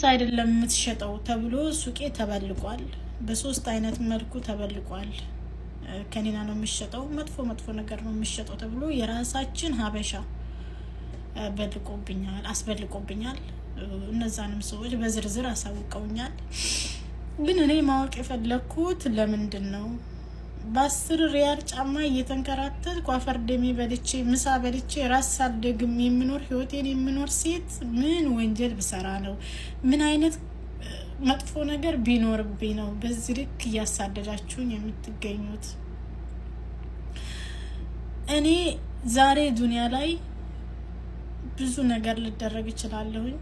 አይደለም የምትሸጠው ተብሎ ሱቄ ተበልቋል። በሶስት አይነት መልኩ ተበልቋል። ከኔና ነው የሚሸጠው፣ መጥፎ ነገር ነው የሚሸጠው ተብሎ የራሳችን ሀበሻ አስበልቆብኛል። እነዛንም ሰዎች በዝርዝር አሳውቀውኛል። ግን እኔ ማወቅ የፈለኩት ለምንድን ነው በ10 ሪያል ጫማ እየተንከራተትኩ አፈር ደሜ በልቼ ምሳ በልቼ ራስ ሳልደግም የምኖር ህይወቴን የምኖር ሴት ምን ወንጀል ብሰራ ነው? ምን አይነት መጥፎ ነገር ቢኖርብኝ ነው በዚህ ልክ እያሳደዳችሁኝ የምትገኙት? እኔ ዛሬ ዱንያ ላይ ብዙ ነገር ልደረግ ይችላለሁኝ።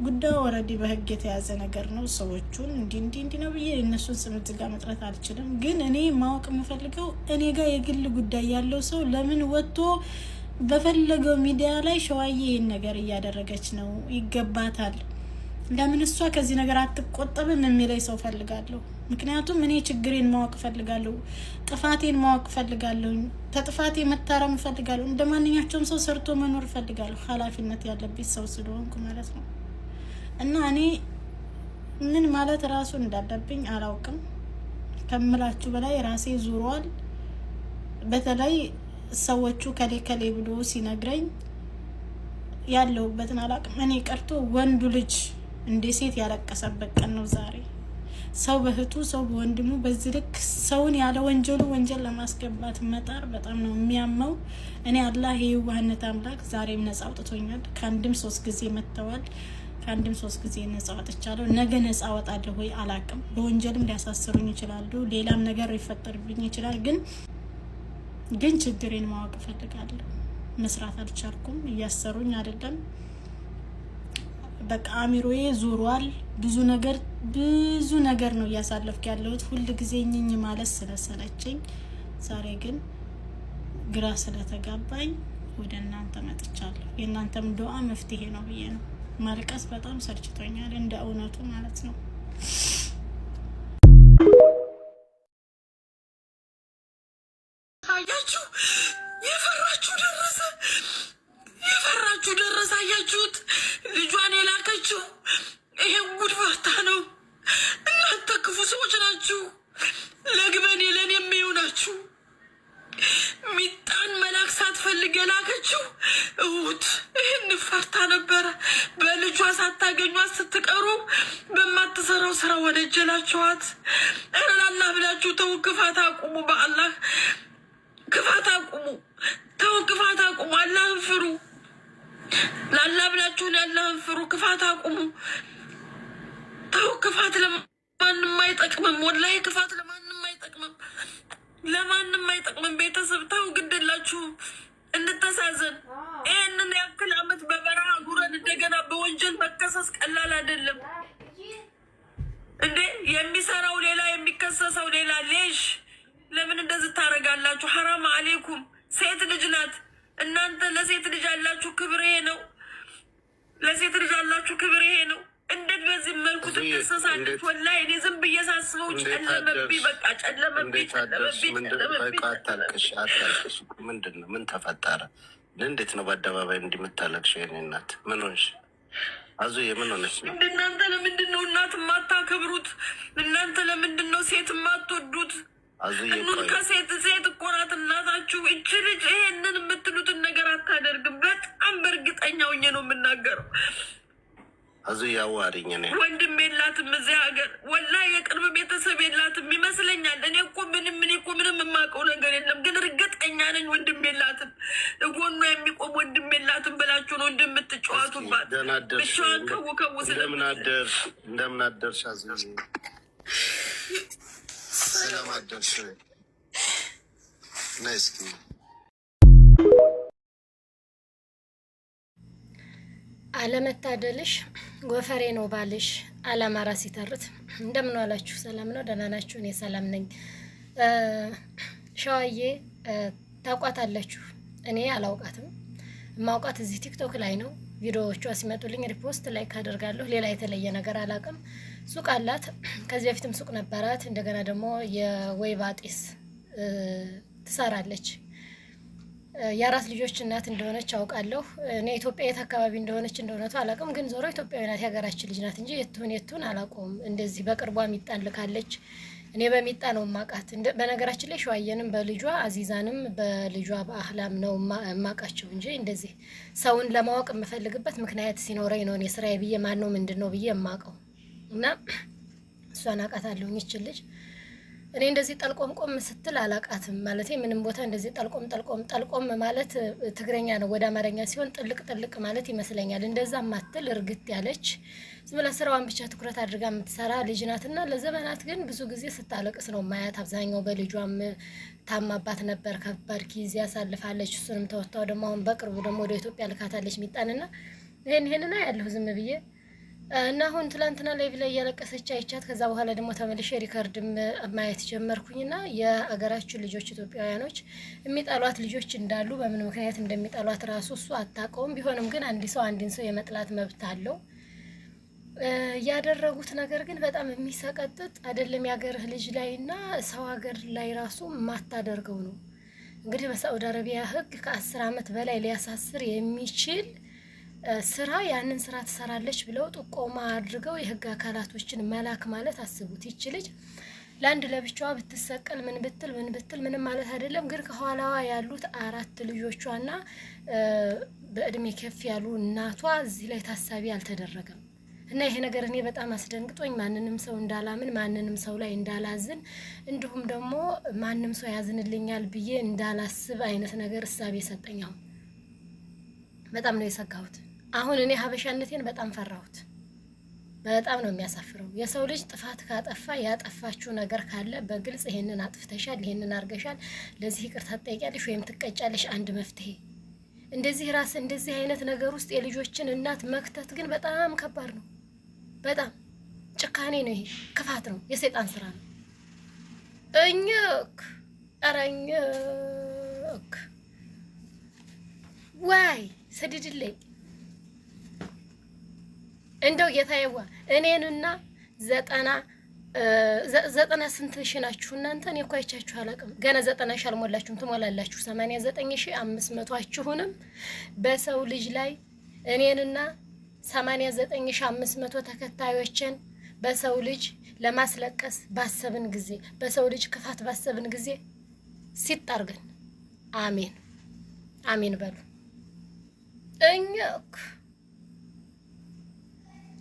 ጉዳዩ ወረዲ በህግ የተያዘ ነገር ነው። ሰዎቹን እንዲ ነው ብዬ እነሱን ስም እዚህ ጋር መጥራት አልችልም። ግን እኔ ማወቅ የምፈልገው እኔ ጋር የግል ጉዳይ ያለው ሰው ለምን ወጥቶ በፈለገው ሚዲያ ላይ ሸዋዬ ይሄን ነገር እያደረገች ነው ይገባታል፣ ለምን እሷ ከዚህ ነገር አትቆጠብም የሚለኝ ሰው ፈልጋለሁ። ምክንያቱም እኔ ችግሬን ማወቅ ፈልጋለሁ፣ ጥፋቴን ማወቅ ፈልጋለሁ፣ ተጥፋቴ መታረም ፈልጋለሁ። እንደማንኛውም ሰው ሰርቶ መኖር ፈልጋለሁ፣ ኃላፊነት ያለብኝ ሰው ስለሆንኩ ማለት ነው። እና እኔ ምን ማለት ራሱ እንዳለብኝ አላውቅም። ከምላችሁ በላይ ራሴ ዙሯል። በተለይ ሰዎቹ ከሌ ብሎ ሲነግረኝ ያለውበትን አላውቅም። እኔ ቀርቶ ወንዱ ልጅ እንደ ሴት ያለቀሰበት ቀን ነው ዛሬ። ሰው በህቱ ሰው በወንድሙ በዚህ ልክ ሰውን ያለ ወንጀሉ ወንጀል ለማስገባት መጣር በጣም ነው የሚያመው። እኔ አላህ የዋህነት አምላክ ዛሬም ነፃ አውጥቶኛል። ከአንድም 3 ጊዜ መተዋል። ከአንድም 3 ጊዜ ነፃ ወጥቻለሁ። ነገ ነፃ ወጣለሁ ወይ አላውቅም። በወንጀልም ሊያሳስሩኝ ይችላሉ፣ ሌላም ነገር ሊፈጠርብኝ ይችላል። ግን ችግሬን ማወቅ እፈልጋለሁ። መስራት አልቻልኩም። እያሰሩኝ አይደለም። በቃ አሚሮዬ ዙሯል። ብዙ ነገር ነው እያሳለፍኩ ያለሁት። ሁሉ ጊዜ ኝኝ ማለት ስለሰለቸኝ ዛሬ ግን ግራ ስለተጋባኝ ወደ እናንተ መጥቻለሁ። የእናንተም ዱዓ መፍትሄ ነው ብዬ ነው። ማልቀስ በጣም ሰልችቶኛል፣ እንደ እውነቱ ማለት ነው። አያችሁ፣ የፈራችሁ ደረሰ። አያችሁት? ልጇን የላከችው ይሄ ጉድ ፈርታ ነው። እናንተ ክፉ ሰዎች ናችሁ። ለግበኔ ለኔ የሚሆናችሁ ሚጣን መላክ ሳትፈልግ የላከችው እውት ይህን ፈርታ ነበረ። በልጇ ሳታገኟት ስትቀሩ በማትሰራው ስራ ወነጀላችኋት። እረላላ ብላችሁ ተው፣ ክፋት አቁሙ። በአላህ ክፋት አቁሙ። ተው፣ ክፋት አቁሙ። አላህን ፍሩ። ላላ ብላችሁ ያላህን ፍሩ። ክፋት አቁሙ። ተው፣ ክፋት ለማንም አይጠቅምም። ወላሂ ክፋት ለማንም አይጠቅምም። ቤተሰብ ተው፣ ግድላችሁ እንተሳዘን። ይህንን ያክል አመት በበረሃ ጉረን እንደገና በወንጀል መከሰስ ቀላል አይደለም እንዴ! የሚሰራው ሌላ የሚከሰሰው ሌላ። ሌሽ ለምን እንደዚህ ታረጋላችሁ? ሐራም አሌይኩም። ሴት ልጅ ናት። እናንተ ለሴት ልጅ ያላችሁ ክብር ይሄ ነው። ለሴት ልጅ ያላችሁ ክብር ይሄ ነው። እንዴት በዚህ መልኩ ትከሰሳለች? ወላሂ እኔ ዝም ብዬ ሳስበው ጨለመብኝ። በቃ ጨለመብኝ። አታልቅሽ። ምንድን ነው? ምን ተፈጠረ? እንዴት ነው በአደባባይ እንዲምታለቅሽ? የኔ እናት ምን ሆንሽ? አዙ የምን ሆነች ነው? እናንተ ለምንድን ነው እናት የማታከብሩት? እናንተ ለምንድን ነው ሴት የማትወዱት? ከሴት እኮ ናት እናታችሁ። እች ልጅ ይሄንን የምትሉትን ነገር አታደርግም። በጣም በእርግጠኛ ሆኜ ነው የምናገረው። አዙ ያዋሪኝ ነው። ወንድም የላትም እዚህ ሀገር፣ ወላሂ የቅርብ ቤተሰብ የላትም ይመስለኛል። እኔ እኮ ምንም የማውቀው ነገር የለም፣ ግን እርግጠኛ ነኝ ወንድም የላትም። ጎኗ የሚቆም ወንድም የላትም ብላችሁ ነው እንደምትጫወቱባት። ብቻዋን ከው እንደምን አደርሽ አዙ? ሰላም አደርሽ? ናይስኪ አለመታደልሽ ጎፈሬ ነው ባልሽ አላማራ ሲተርት። እንደምን ዋላችሁ? ሰላም ነው? ደህና ናችሁ? እኔ ሰላም ነኝ። ሸዋዬ ታውቋታላችሁ? እኔ አላውቃትም። ማውቃት እዚህ ቲክቶክ ላይ ነው። ቪዲዮዎቿ ሲመጡልኝ ሪፖስት ላይክ አደርጋለሁ። ሌላ የተለየ ነገር አላውቅም። ሱቅ አላት። ከዚህ በፊትም ሱቅ ነበራት። እንደገና ደግሞ የወይባ ጢስ ትሰራለች። የአራት ልጆች እናት እንደሆነች አውቃለሁ። እኔ ኢትዮጵያ የት አካባቢ እንደሆነች አላውቅም፣ ግን ዞሮ ኢትዮጵያዊ ናት፣ የሀገራችን ልጅ ናት እንጂ የቱን አላውቀውም። እንደዚህ በቅርቧ ሚጣን ልካለች። እኔ በሚጣ ነው ማቃት። በነገራችን ላይ ሸዋየንም በልጇ አዚዛንም በልጇ በአህላም ነው ማቃቸው እንጂ እንደዚህ ሰውን ለማወቅ የምፈልግበት ምክንያት ሲኖረኝ ነው እኔ ስራዬ ብዬ ማን ነው ምንድነው ብዬ የማውቀው እና እሷን አውቃታለሁኝ ይችል ልጅ እኔ እንደዚህ ጠልቆም ስትል አላቃትም ማለት ምንም ቦታ እንደዚህ ጠልቆም ማለት ትግረኛ ነው። ወደ አማርኛ ሲሆን ጥልቅ ማለት ይመስለኛል። እንደዛ ማትል እርግጥ ያለች ዝም ብላ ስራዋን ብቻ ትኩረት አድርጋ የምትሰራ ልጅ ናትና ለዘመናት ግን ብዙ ጊዜ ስታለቅስ ነው ማያት። አብዛኛው በልጇም ታማባት ነበር፣ ከባድ ጊዜ ያሳልፋለች። እሱንም ተወጣው ደግሞ አሁን በቅርቡ ደግሞ ወደ ኢትዮጵያ ልካታለች ሚጣንና ይሄንና ያለው ዝም ብዬ እና አሁን ትላንትና ላይቭ ላይ ያለቀሰች አይቻት ከዛ በኋላ ደግሞ ተመልሼ ሪከርድም ማየት ጀመርኩኝና የአገራችን ልጆች ኢትዮጵያውያኖች የሚጣሏት ልጆች እንዳሉ በምን ምክንያት እንደሚጣሏት ራሱ እሱ አታውቀውም። ቢሆንም ግን አንድን ሰው የመጥላት መብት አለው። ያደረጉት ነገር ግን በጣም የሚሰቀጥጥ አይደለም። የሀገርህ ልጅ ላይና ሰው ሀገር ላይ ራሱ ማታደርገው ነው። እንግዲህ በሳዑዲ አረቢያ ሕግ ከ10 ዓመት በላይ ሊያሳስር የሚችል ስራ ያንን ስራ ትሰራለች ብለው ጥቆማ አድርገው የህግ አካላቶችን መላክ ማለት አስቡት። ይችልጅ ለአንድ ለብቻዋ ብትሰቀል ምን ብትል ምንም ማለት አይደለም። ግን ከኋላዋ ያሉት 4 ልጆቿና በእድሜ ከፍ ያሉ እናቷ እዚህ ላይ ታሳቢ አልተደረገም እና ይሄ ነገር እኔ በጣም አስደንግጦኝ ማንንም ሰው እንዳላምን ማንንም ሰው ላይ እንዳላዝን እንዲሁም ደግሞ ማንንም ሰው ያዝንልኛል ብዬ እንዳላስብ አይነት ነገር እሳቤ ሰጠኛው። በጣም ነው የሰጋሁት። አሁን እኔ ሀበሻነቴን በጣም ፈራሁት። በጣም ነው የሚያሳፍረው። የሰው ልጅ ጥፋት ካጠፋ ያጠፋችው ነገር ካለ በግልጽ ይሄንን አጥፍተሻል፣ ይሄንን አርገሻል፣ ለዚህ ይቅርታ ትጠይቂያለሽ ወይም ትቀጫለሽ አንድ መፍትሄ። እንደዚህ አይነት ነገር ውስጥ የልጆችን እናት መክተት ግን በጣም ከባድ ነው። በጣም ጭካኔ ነው። ይሄ ክፋት ነው፣ የሰይጣን ስራ ነው። እኛክ ዋይ ሰድድልኝ እንደው ጌታዬዋ እኔንና 90 ስንት ሺህ ናችሁ እናንተ? እኔ እኮ አይቻችሁ አላውቅም። ገና 90 ሺህ አልሞላችሁም፣ ትሞላላችሁ። 89500 በሰው ልጅ ላይ እኔንና 89500 ተከታዮችን በሰው ልጅ ለማስለቀስ ባሰብን ጊዜ በሰው ልጅ ክፋት ባሰብን ጊዜ ሲጣርገን አሜን በሉ። እኛክ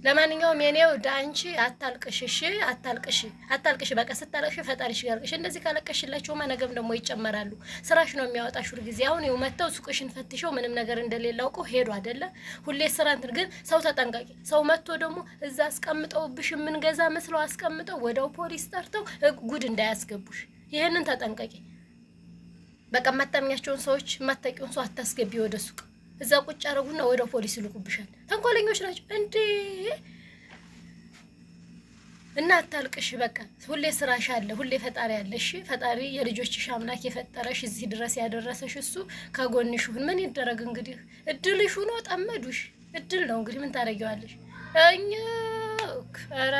ለማንኛውም የኔው ዳንቺ አታልቅሽ፣ አታልቅሽ። በቃ ስታለቅሽ ፈጣሪሽ ጋርቅሽ። እንደዚህ ካለቀሽላችሁማ ነገም ደግሞ ይጨመራሉ። ስራሽ ነው የሚያወጣሽ ሁሉ ጊዜ። አሁን ይኸው መተው ሱቅሽን ፈትሸው ምንም ነገር እንደሌለ አውቀው ሄዱ አይደለ? ሁሌ ስራ እንትን ግን ሰው ተጠንቃቂ። ሰው መጥቶ ደግሞ እዛ አስቀምጠውብሽ የምንገዛ መስለው አስቀምጠው ወደው ፖሊስ ጠርተው ጉድ እንዳያስገቡሽ። ይሄንን ተጠንቃቂ። በቃ ማታምኛቸውን ሰዎች ማታቂውን ሰው አታስገቢ ወደ ሱቅ። እዛ ቁጭ አረጉና ወደ ፖሊስ ይልኩብሻል። ተንኮለኞች ናቸው እንዴ! እና አታልቅሽ። በቃ ሁሌ ስራሽ አለ፣ ሁሌ ፈጣሪ አለ። እሺ ፈጣሪ የልጆችሽ አምላክ የፈጠረሽ እዚህ ድረስ ያደረሰሽ እሱ ከጎንሽ ይሁን። ምን ይደረግ እንግዲህ እድልሽ ሆኖ ጠመዱሽ። እድል ነው እንግዲህ ምን ታደርጊዋለሽ? እኛ ኧረ